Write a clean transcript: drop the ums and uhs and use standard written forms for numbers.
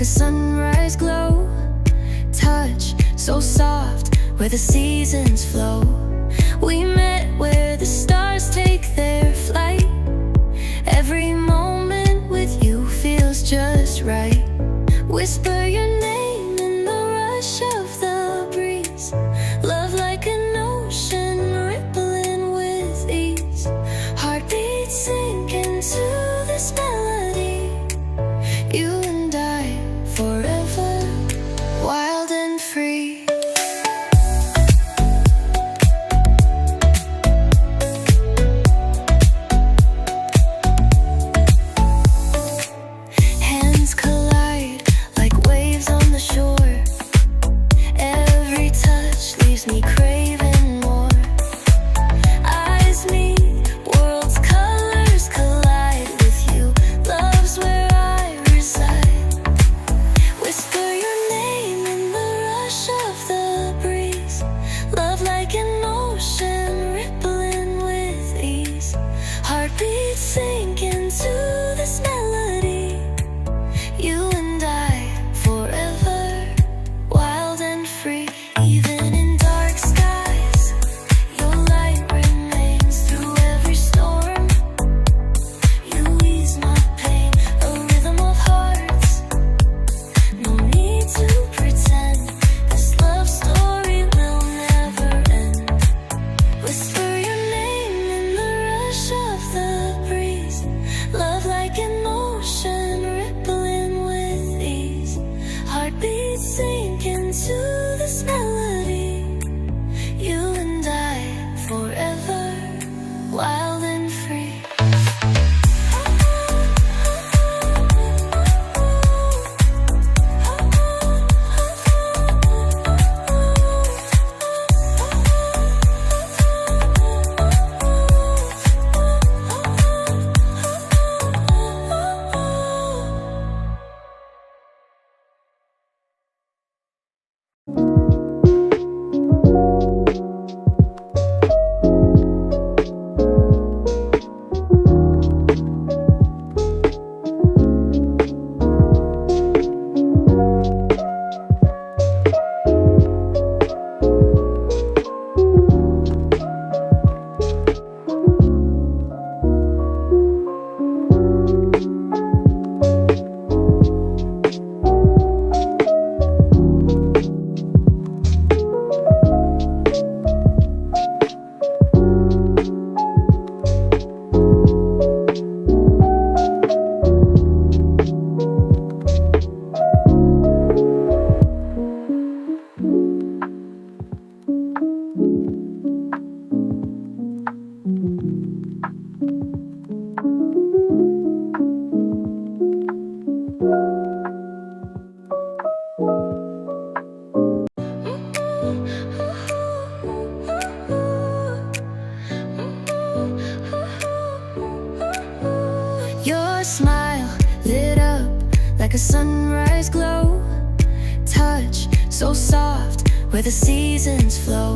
a sunrise glow. Touch so soft, where the seasons flow. We met where the stars take their flight. Every moment with you feels just right. Whisper your name in the rush of the breeze. Love like an ocean rippling with ease. Heartbeats sink into this melody. You and I forever, wild and free. Hands collide like waves on the shore. Every touch leaves me craving more. Eyes meet, worlds' colors collide with you. Love's where I reside. Whisper your name in the rush of the breeze. Love like an ocean rippling with ease. Heartbeats sink into this melody. You and I forever, wild and free. Even in dark skies, your light remains through every storm. You ease my pain, a rhythm of hearts. No need to pretend, this love story will never end. Whisper your name in the rush of the breeze. Love like an ocean rippling with ease. Heartbeats sink into this melody. You and I forever, wild and free. Your smile lit up like a sunrise glow. Touch so soft, where the seasons flow.